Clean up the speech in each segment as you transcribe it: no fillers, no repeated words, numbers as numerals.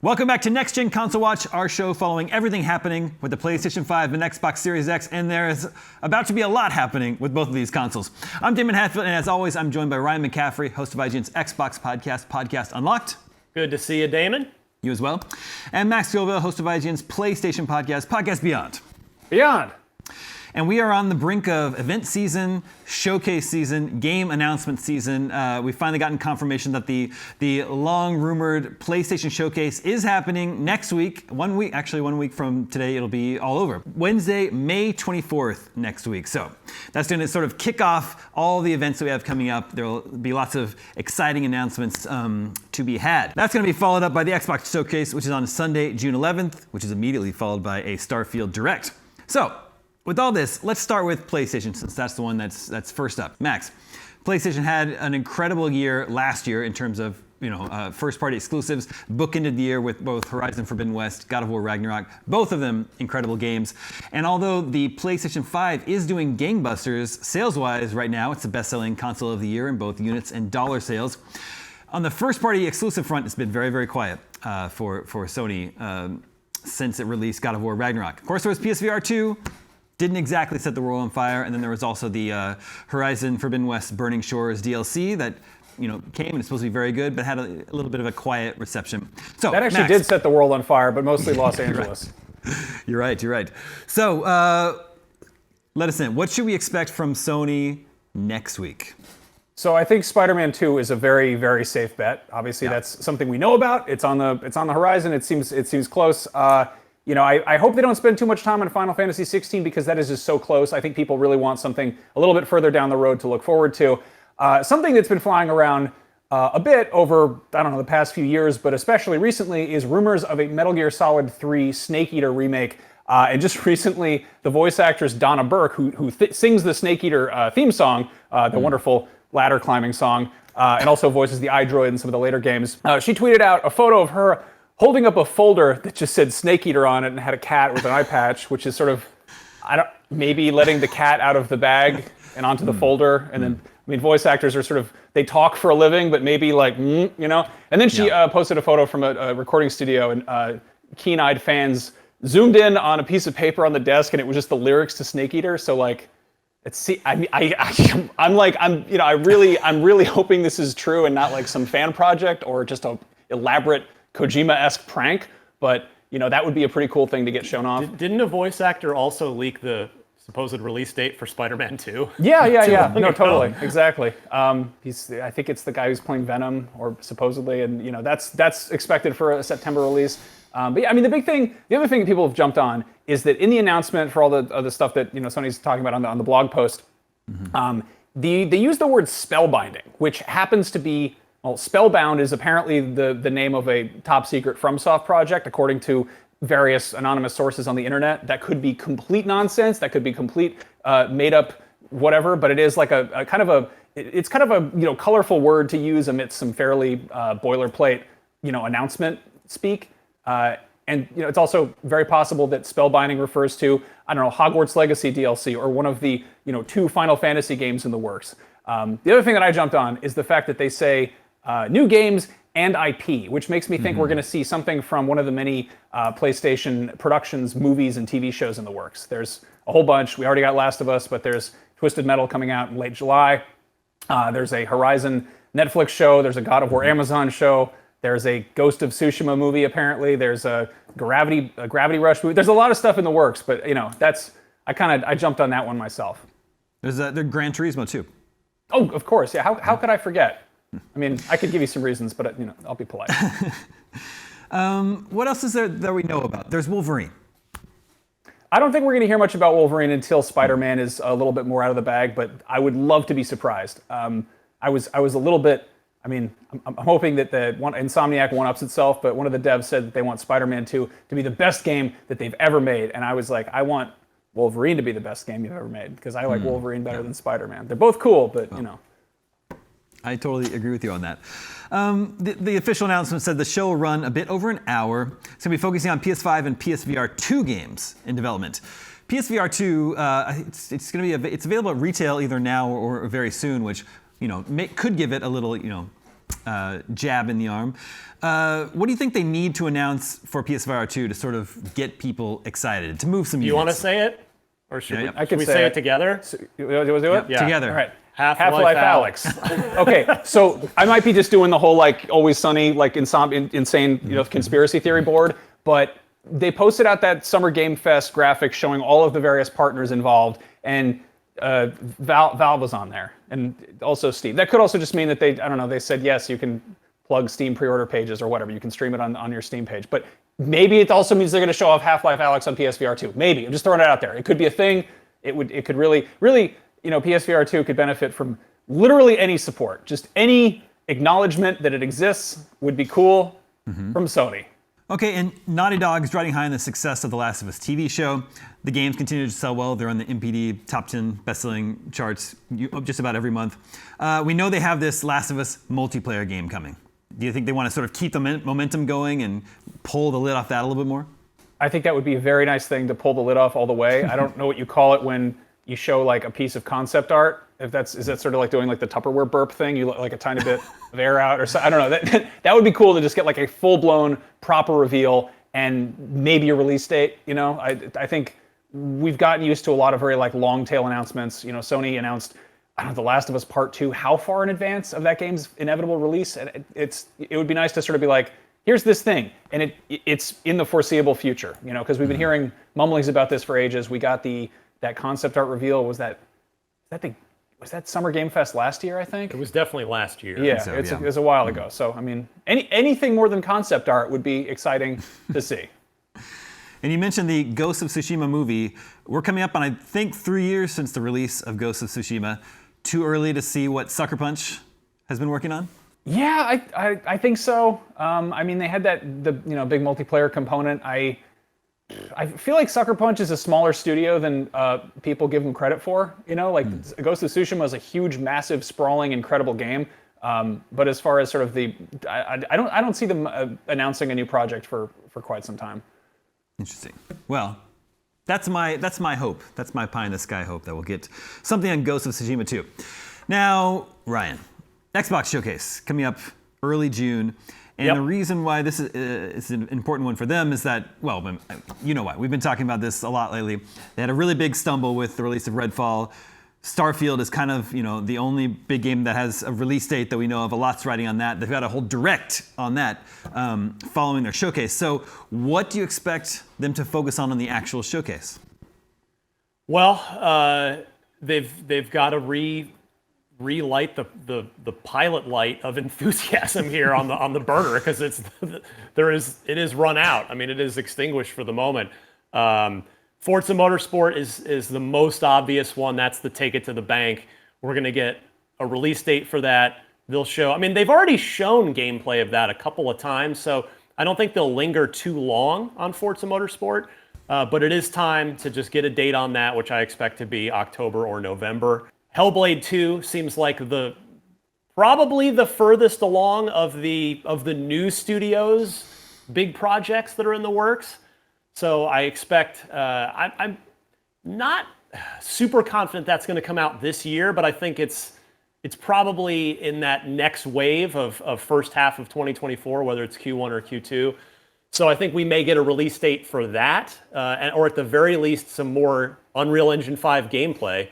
Welcome back to Next Gen Console Watch, our show following everything happening with the PlayStation 5 and Xbox Series X, and there is about to be a lot happening with both of these consoles. I'm Daemon Hatfield, and as always, I'm joined by Ryan McCaffrey, host of IGN's Xbox podcast, Podcast Unlocked. Good to see you, Damon. You as well. And Max Scoville, host of IGN's PlayStation podcast, Podcast Beyond. Beyond. And we are on the brink of event season, showcase season, game announcement season. We've finally gotten confirmation that the long-rumored PlayStation Showcase is happening next week. 1 week from today, it'll be all over. Wednesday, May 24th next week. So that's going to sort of kick off all the events that we have coming up. There will be lots of exciting announcements to be had. That's going to be followed up by the Xbox Showcase, which is on Sunday, June 11th, which is immediately followed by a Starfield Direct. So, with all this, let's start with PlayStation, since that's the one that's first up. Max, PlayStation had an incredible year last year in terms of first-party exclusives. Bookended the year with both Horizon Forbidden West, God of War Ragnarok, both of them incredible games. And although the PlayStation 5 is doing gangbusters sales-wise right now, it's the best-selling console of the year in both units and dollar sales. On the first-party exclusive front, it's been very, very quiet for Sony since it released God of War Ragnarok. Of course, there was PSVR 2. Didn't exactly set the world on fire, and then there was also the Horizon Forbidden West Burning Shores DLC that came and it's supposed to be very good, but had a little bit of a quiet reception. So that actually Max, did set the world on fire, but mostly Los Angeles. You're right. So let us in. What should we expect from Sony next week? So I think Spider-Man 2 is a very, very safe bet. Obviously, that's something we know about. It's on the horizon. It seems close. I hope they don't spend too much time on Final Fantasy 16 because that is just so close. I think people really want something a little bit further down the road to look forward to. Something that's been flying around a bit over, the past few years, but especially recently, is rumors of a Metal Gear Solid 3 Snake Eater remake. And just recently, the voice actress Donna Burke, who sings the Snake Eater theme song, the wonderful ladder climbing song, and also voices the iDroid in some of the later games, she tweeted out a photo of her holding up a folder that just said Snake Eater on it and had a cat with an eye patch, which is sort of, maybe letting the cat out of the bag and onto the folder. And then, voice actors are sort of, they talk for a living, but maybe And then she posted a photo from a recording studio, and keen-eyed fans zoomed in on a piece of paper on the desk, and it was just the lyrics to Snake Eater. So I'm really hoping this is true and not like some fan project or just a elaborate Kojima-esque prank, but that would be a pretty cool thing to get shown off. Didn't a voice actor also leak the supposed release date for Spider-Man 2? Yeah. No, totally, exactly. I think it's the guy who's playing Venom, or supposedly, and that's expected for a September release. But yeah, the other thing that people have jumped on is that in the announcement for all the stuff that Sony's talking about on the blog post, they use the word spellbinding, which happens to be. Well, Spellbound is apparently the name of a top-secret FromSoft project, according to various anonymous sources on the internet. That could be complete nonsense. That could be complete made-up whatever. But it is like a kind of a colorful word to use amidst some fairly boilerplate announcement speak. And it's also very possible that spellbinding refers to Hogwarts Legacy DLC or one of the 2 Final Fantasy games in the works. The other thing that I jumped on is the fact that they say new games and IP, which makes me think we're going to see something from one of the many PlayStation productions, movies, and TV shows in the works. There's a whole bunch. We already got Last of Us, but there's Twisted Metal coming out in late July. There's a Horizon Netflix show. There's a God of War Amazon show. There's a Ghost of Tsushima movie, apparently. There's a Gravity Rush movie. There's a lot of stuff in the works, but I jumped on that one myself. There's Gran Turismo too. Oh, of course. Yeah. How could I forget? I could give you some reasons, but I'll be polite. What else is there that we know about? There's Wolverine. I don't think we're going to hear much about Wolverine until Spider-Man is a little bit more out of the bag, but I would love to be surprised. I was a little bit. I'm hoping that Insomniac one-ups itself, but one of the devs said that they want Spider-Man 2 to be the best game that they've ever made, and I was like, I want Wolverine to be the best game you've ever made because I like Wolverine better than Spider-Man. They're both cool, but I totally agree with you on that. The official announcement said the show will run a bit over an hour. It's going to be focusing on PS5 and PSVR 2 games in development. PSVR 2, it's available at retail either now or very soon, which could give it a little jab in the arm. What do you think they need to announce for PSVR 2 to sort of get people excited, to move some units? You want to say it? Or should Yeah, we, should we say it together? You want to do it? Yeah. Together. All right. Half-Life Alex. Okay, so I might be just doing the whole like Always Sunny, like insane, conspiracy theory board, but they posted out that Summer Game Fest graphic showing all of the various partners involved, and Valve was on there, and also Steam. That could also just mean that they said yes, you can plug Steam pre-order pages or whatever, you can stream it on your Steam page, but maybe it also means they're going to show off Half-Life Alex on PSVR 2. Maybe. I'm just throwing it out there. It could be a thing. It could really, PSVR 2 could benefit from literally any support. Just any acknowledgement that it exists would be cool from Sony. Okay, and Naughty Dog's riding high on the success of The Last of Us TV show. The games continue to sell well. They're on the NPD top 10 best-selling charts just about every month. We know they have this Last of Us multiplayer game coming. Do you think they want to sort of keep the momentum going and pull the lid off that a little bit more? I think that would be a very nice thing to pull the lid off all the way. I don't know what you call it when you show like a piece of concept art. Is that sort of like doing like the Tupperware burp thing? You let like a tiny bit of air out or something. I don't know. That would be cool to just get like a full-blown proper reveal and maybe a release date. I think we've gotten used to a lot of very like long tail announcements. Sony announced The Last of Us Part 2 how far in advance of that game's inevitable release? And it would be nice to sort of be like, here's this thing, and it's in the foreseeable future, because we've been hearing mumblings about this for ages. We got that concept art reveal. Was that Summer Game Fest last year, I think? It was definitely last year. Yeah, it was a while ago. So, I mean, anything more than concept art would be exciting to see. And you mentioned the Ghost of Tsushima movie. We're coming up on, I think, 3 years since the release of Ghost of Tsushima. Too early to see what Sucker Punch has been working on? Yeah, I think so. They had the big multiplayer component. I feel like Sucker Punch is a smaller studio than people give them credit for. Ghost of Tsushima is a huge, massive, sprawling, incredible game. But as far as sort of I don't see them announcing a new project for quite some time. Interesting. Well, that's my hope. That's my pie in the sky hope that we'll get something on Ghost of Tsushima too. Now, Ryan, Xbox Showcase coming up early June. And the reason why this is an important one for them is that, well, you know why. We've been talking about this a lot lately. They had a really big stumble with the release of Redfall. Starfield is kind of, the only big game that has a release date that we know of. A lot's riding on that. They've got a whole direct on that following their showcase. So what do you expect them to focus on the actual showcase? Well, they've got to relight the pilot light of enthusiasm here on the burner, because it is run out. I mean, it is extinguished for the moment. Forza Motorsport is the most obvious one. That's the take it to the bank. We're going to get a release date for that. They'll show. I mean, they've already shown gameplay of that a couple of times, so I don't think they'll linger too long on Forza Motorsport. But it is time to just get a date on that, which I expect to be October or November. Hellblade 2 seems like probably the furthest along of the new studios' big projects that are in the works. So I expect, I'm not super confident that's going to come out this year, but I think it's probably in that next wave of first half of 2024, whether it's Q1 or Q2. So I think we may get a release date for that, or at the very least some more Unreal Engine 5 gameplay,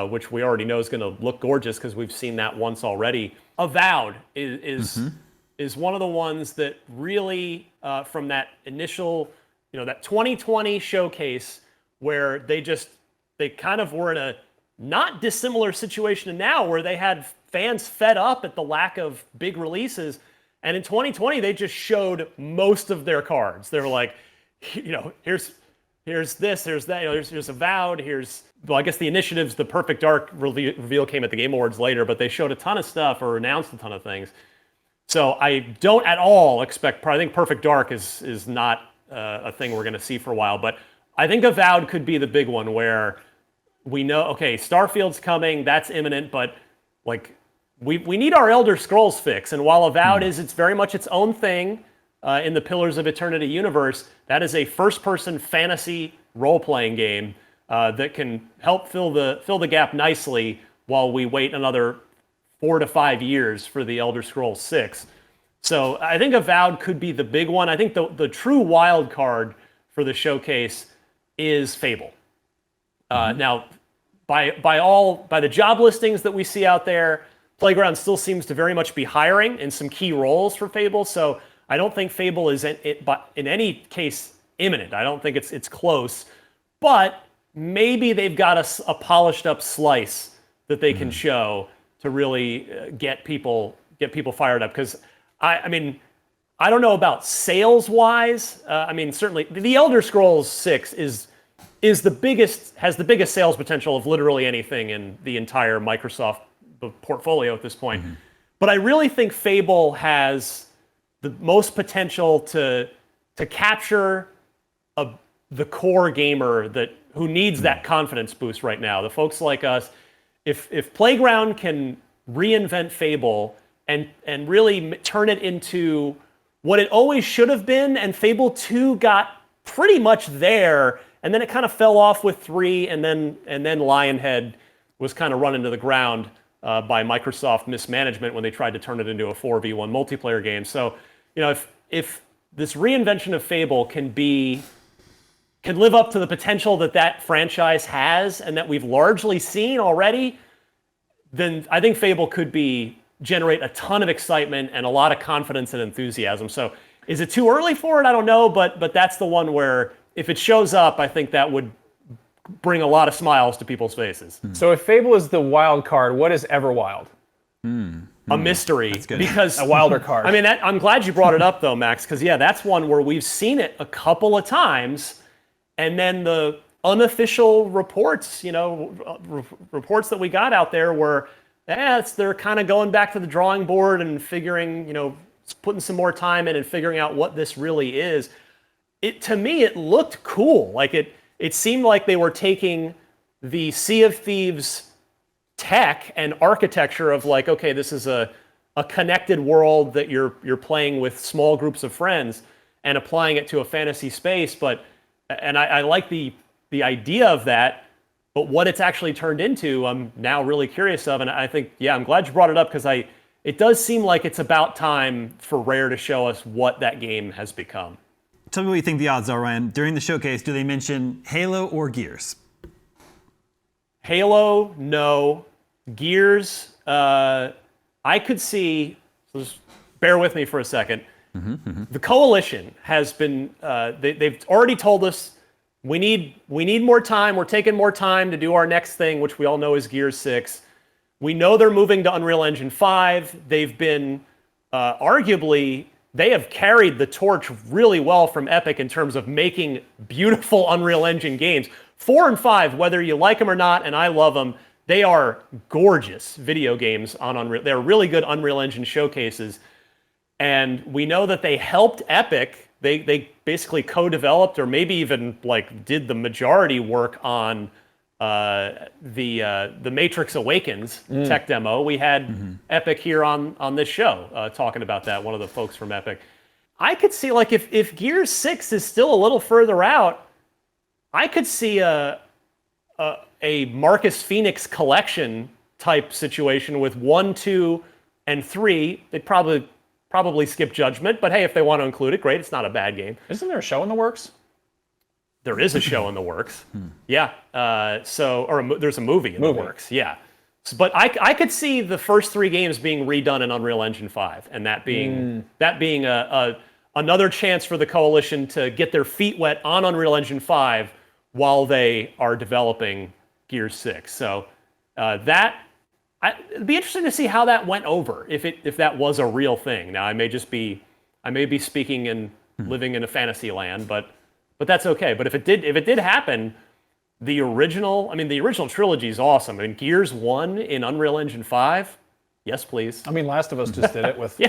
which we already know is going to look gorgeous because we've seen that once already. Avowed is one of the ones that really, from that initial, that 2020 showcase where they kind of were in a not dissimilar situation to now, where they had fans fed up at the lack of big releases. And in 2020, they just showed most of their cards. They were like, here's this, here's that, here's Avowed, I guess the Initiative's the Perfect Dark reveal came at the Game Awards later, but they showed a ton of stuff or announced a ton of things. So I don't at all expect, I think Perfect Dark is not a thing we're going to see for a while, but I think Avowed could be the big one where we know, okay, Starfield's coming, that's imminent, but like we need our Elder Scrolls fix. And while Avowed it's very much its own thing in the Pillars of Eternity universe, that is a first-person fantasy role-playing game that can help fill the gap nicely while we wait another 4 to 5 years for the Elder Scrolls 6. So I think Avowed could be the big one. I think the true wild card for the showcase is Fable. Now, by the job listings that we see out there, Playground still seems to very much be hiring in some key roles for Fable. So I don't think Fable is in any case imminent. I don't think it's close. But maybe they've got a polished up slice that they can show to really get people fired up. Because I mean, I don't know about sales wise. I mean, certainly the Elder Scrolls 6 has the biggest sales potential of literally anything in the entire Microsoft portfolio at this point. But I really think Fable has the most potential to capture the core gamer who needs that confidence boost right now. The folks like us, if Playground can reinvent Fable and really turn it into what it always should have been, and Fable 2 got pretty much there, and then it kind of fell off with 3, and then Lionhead was kind of run into the ground by Microsoft mismanagement when they tried to turn it into a 4v1 multiplayer game. So, if this reinvention of Fable can live up to the potential that franchise has and that we've largely seen already, then I think Fable could generate a ton of excitement and a lot of confidence and enthusiasm. So is it too early for it? I don't know, but that's the one where if it shows up, I think that would bring a lot of smiles to people's faces. So if Fable is the wild card, what is Everwild? A mystery, because a wilder card. I mean, I'm glad you brought it up though, Max, because that's one where we've seen it a couple of times, and then the unofficial reports, reports that we got out there were, they're kind of going back to the drawing board and figuring, putting some more time in and figuring out what this really is. To me, it looked cool. Like it seemed like they were taking the Sea of Thieves tech and architecture of like, okay, this is a connected world that you're playing with small groups of friends and applying it to a fantasy space. And I like the idea of that, but what it's actually turned into, I'm now really curious of. And I think, I'm glad you brought it up, because it does seem like it's about time for Rare to show us what that game has become. Tell me what you think the odds are, Ryan. During the showcase, do they mention Halo or Gears? Halo, no. Gears, I could see, so just bear with me for a second. The Coalition has been, they've already told us we need more time. We're taking more time to do our next thing, which we all know is Gears 6. We know they're moving to Unreal Engine 5. They've been, arguably, they have carried the torch really well from Epic in terms of making beautiful Unreal Engine games. 4 and 5, whether you like them or not, and I love them, they are gorgeous video games on Unreal. They're really good Unreal Engine showcases. And we know that they helped Epic. They basically co-developed, or maybe even did the majority work on the Matrix Awakens tech demo. We had Epic here on this show talking about that, one of the folks from Epic. I could see, if Gears 6 is still a little further out, I could see a Marcus Phoenix collection type situation with 1, 2, and 3. They'd probably skip Judgment, but hey, if they want to include it, great. It's not a bad game. Isn't there a show in the works? There is a show in the works. Yeah. There's a movie in the works. Yeah. But I could see the first 3 games being redone in Unreal Engine 5, and that being another chance for the Coalition to get their feet wet on Unreal Engine 5 while they are developing Gears 6. So it'd be interesting to see how that went over, if that was a real thing. Now I may be speaking and living in a fantasy land, but that's okay. But if it did happen, the original trilogy is awesome. I mean, Gears 1 in Unreal Engine 5, yes please. I mean, Last of Us just did it with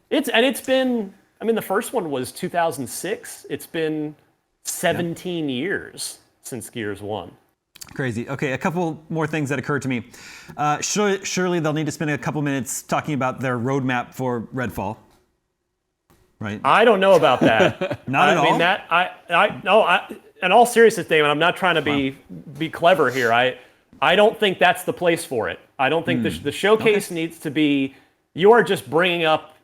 It's been, the first one was 2006. It's been 17 years since Gears 1. Crazy. Okay, a couple more things that occurred to me. Surely they'll need to spend a couple minutes talking about their roadmap for Redfall. Right? I don't know about that. Not at all? In all seriousness, Damon, I'm not trying to be clever here. I don't think that's the place for it. I don't think the showcase needs to be, you are just bringing up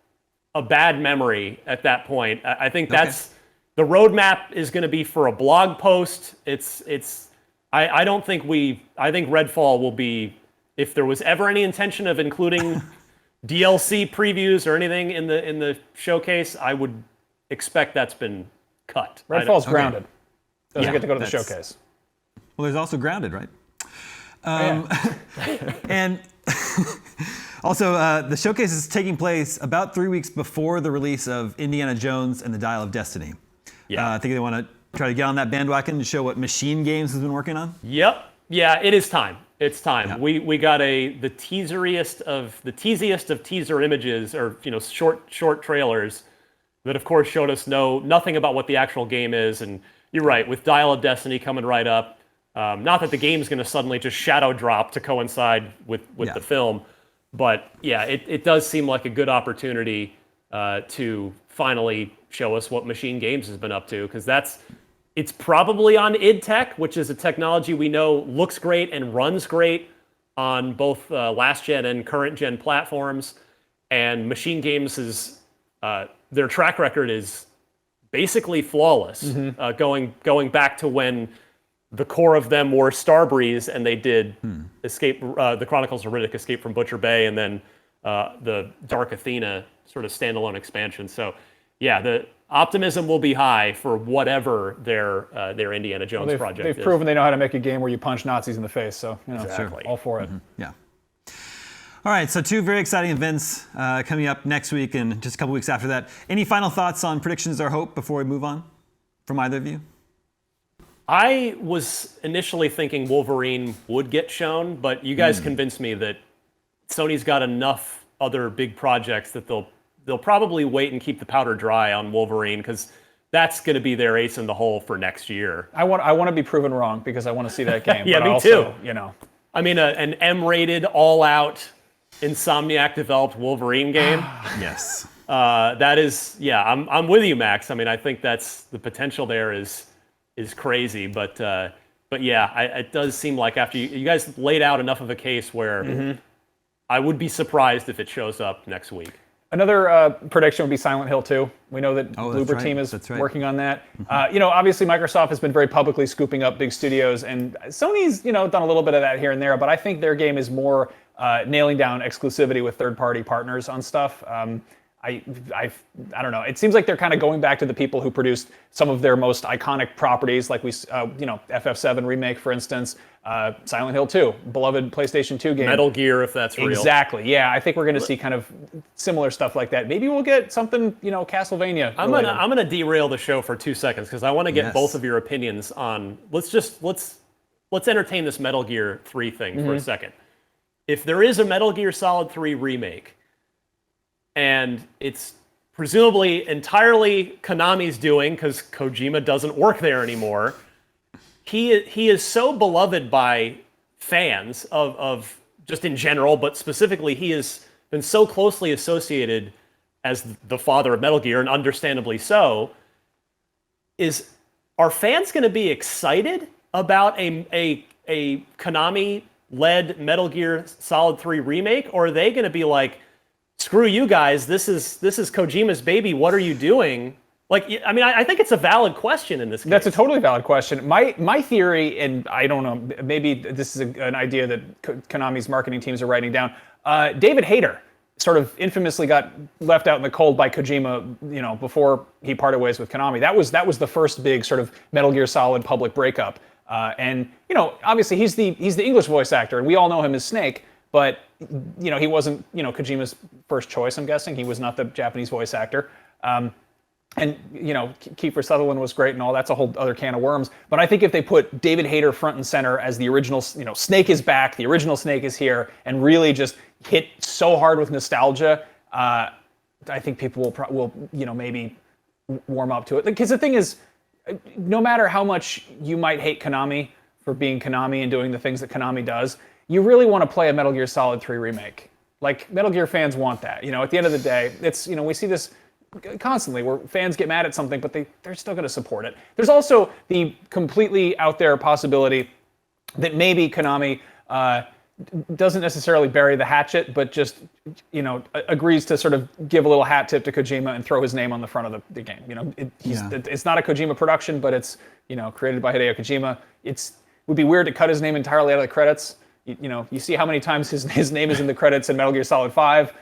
a bad memory at that point. I think that's, the roadmap is going to be for a blog post. I don't think I think Redfall will be, if there was ever any intention of including DLC previews or anything in the showcase, I would expect that's been cut. Redfall's grounded. Doesn't get to go to the showcase. Well, there's also Grounded, right? And also, the showcase is taking place about 3 weeks before the release of Indiana Jones and the Dial of Destiny. Yeah. I think they want to try to get on that bandwagon to show what Machine Games has been working on. Yep. Yeah, it is time. It's time. Yeah. We got the teasiest of teaser images, or short trailers that of course showed us nothing about what the actual game is. And you're right, with Dial of Destiny coming right up, not that the game's going to suddenly just shadow drop to coincide with the film, but yeah, it does seem like a good opportunity to finally show us what Machine Games has been up to, because it's probably on id Tech, which is a technology we know looks great and runs great on both last gen and current gen platforms. And Machine Games is their track record is basically flawless, going back to when the core of them were Starbreeze, and they did Escape, the Chronicles of Riddick, Escape from Butcher Bay, and then the Dark Athena sort of standalone expansion. So yeah, the optimism will be high for whatever their Indiana Jones project is. They've proven they know how to make a game where you punch Nazis in the face, so Exactly. all for it. Yeah. All right, so 2 very exciting events coming up next week and just a couple weeks after that. Any final thoughts on predictions or hope before we move on from either of you? I was initially thinking Wolverine would get shown, but you guys convinced me that Sony's got enough other big projects that they'll probably wait and keep the powder dry on Wolverine, because that's going to be their ace in the hole for next year. I want to be proven wrong, because I want to see that game. Yeah, but me also, too. I mean, an M-rated, all-out, Insomniac-developed Wolverine game. Yes. That is, yeah, I'm with you, Max. I mean, I think that's the potential there is crazy, but yeah, it does seem like after you guys laid out enough of a case where I would be surprised if it shows up next week. Another prediction would be Silent Hill 2. We know that Bloober team is working on that. Obviously Microsoft has been very publicly scooping up big studios, and Sony's done a little bit of that here and there, but I think their game is more nailing down exclusivity with third-party partners on stuff. I don't know. It seems like they're kind of going back to the people who produced some of their most iconic properties, like FF7 remake, for instance, Silent Hill 2, beloved PlayStation 2 game. Metal Gear, if that's real. Exactly. Yeah, I think we're going to see kind of similar stuff like that. Maybe we'll get something, Castlevania. I'm gonna derail the show for 2 seconds, because I want to get both of your opinions on. Let's entertain this Metal Gear 3 thing for a second. If there is a Metal Gear Solid 3 remake, and it's presumably entirely Konami's doing, because Kojima doesn't work there anymore, he is so beloved by fans of just in general, but specifically he has been so closely associated as the father of Metal Gear, and understandably so. Are fans going to be excited about a Konami-led Metal Gear Solid 3 remake, or are they going to be like, screw you guys, this is Kojima's baby, what are you doing? I think it's a valid question in this case. That's a totally valid question. My theory, and I don't know, maybe this is an idea that Konami's marketing teams are writing down. David Hayter sort of infamously got left out in the cold by Kojima, before he parted ways with Konami. That was the first big sort of Metal Gear Solid public breakup. And obviously he's the English voice actor, and we all know him as Snake. But he wasn't Kojima's first choice. I'm guessing he was not the Japanese voice actor. And Kiefer Sutherland was great and all. That's a whole other can of worms. But I think if they put David Hayter front and center as the original, Snake is back, the original Snake is here, and really just hit so hard with nostalgia, I think people will maybe warm up to it. Because the thing is, no matter how much you might hate Konami for being Konami and doing the things that Konami does, you really want to play a Metal Gear Solid 3 remake. Like, Metal Gear fans want that. At the end of the day, it's, we see this constantly where fans get mad at something, but they're still going to support it. There's also the completely out there possibility that maybe Konami doesn't necessarily bury the hatchet, but just, agrees to sort of give a little hat tip to Kojima and throw his name on the front of the game. It's not a Kojima production, but it's, created by Hideo Kojima. Would be weird to cut his name entirely out of the credits. You see how many times his name is in the credits in Metal Gear Solid 5.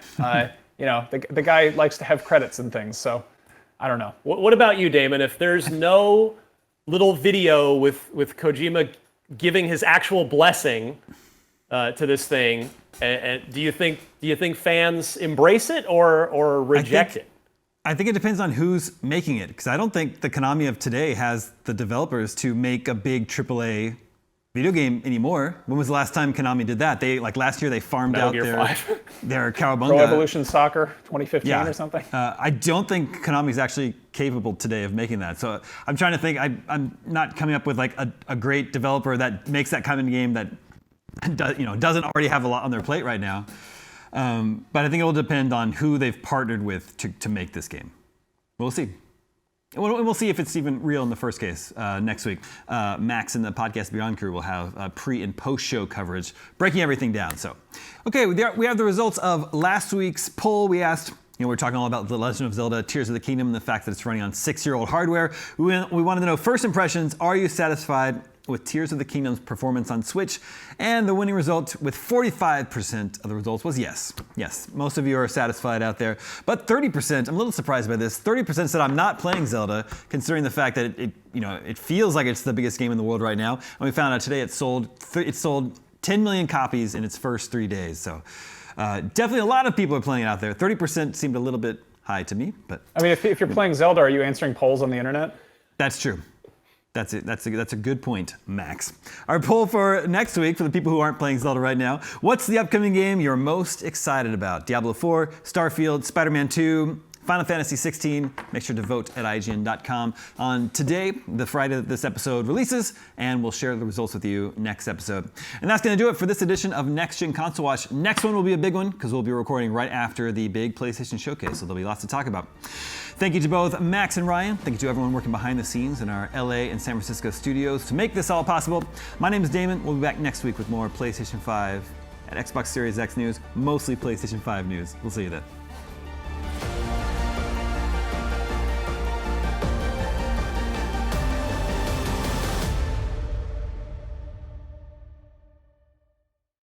The guy likes to have credits and things, so I don't know. What about you, Damon? If there's no little video with Kojima giving his actual blessing to this thing, and do you think fans embrace it or reject it? I think it depends on who's making it, because I don't think the Konami of today has the developers to make a big AAA video game anymore. When was the last time Konami did that? Last year they farmed Metal out Gear their Cowabunga. Pro Evolution Soccer 2015 or something. I don't think Konami's actually capable today of making that. So I'm trying to think. I'm not coming up with a great developer that makes that kind of game that doesn't already have a lot on their plate right now. But I think it will depend on who they've partnered with to make this game. We'll see. We'll see if it's even real in the first case next week. Max and the Podcast Beyond crew will have pre and post show coverage, breaking everything down. So, okay, we have the results of last week's poll. We asked, we're talking all about The Legend of Zelda: Tears of the Kingdom and the fact that it's running on 6-year-old hardware. We wanted to know first impressions. Are you satisfied with Tears of the Kingdom's performance on Switch? And the winning result with 45% of the results was yes. Yes, most of you are satisfied out there. But 30%, I'm a little surprised by this, 30% said I'm not playing Zelda, considering the fact that it feels like it's the biggest game in the world right now. And we found out today it sold 10 million copies in its first 3 days. So definitely a lot of people are playing it out there. 30% seemed a little bit high to me, but I mean, if you're playing Zelda, are you answering polls on the internet? that's true. That's it. That's a good point, Max. Our poll for next week, for the people who aren't playing Zelda right now: what's the upcoming game you're most excited about? Diablo 4, Starfield, Spider-Man 2, Final Fantasy 16. Make sure to vote at IGN.com on today, the Friday that this episode releases, and we'll share the results with you next episode. And that's going to do it for this edition of Next Gen Console Watch. Next one will be a big one, because we'll be recording right after the big PlayStation Showcase, so there'll be lots to talk about. Thank you to both Max and Ryan. Thank you to everyone working behind the scenes in our LA and San Francisco studios to make this all possible. My name is Damon. We'll be back next week with more PlayStation 5 at Xbox Series X news, mostly PlayStation 5 news. We'll see you then.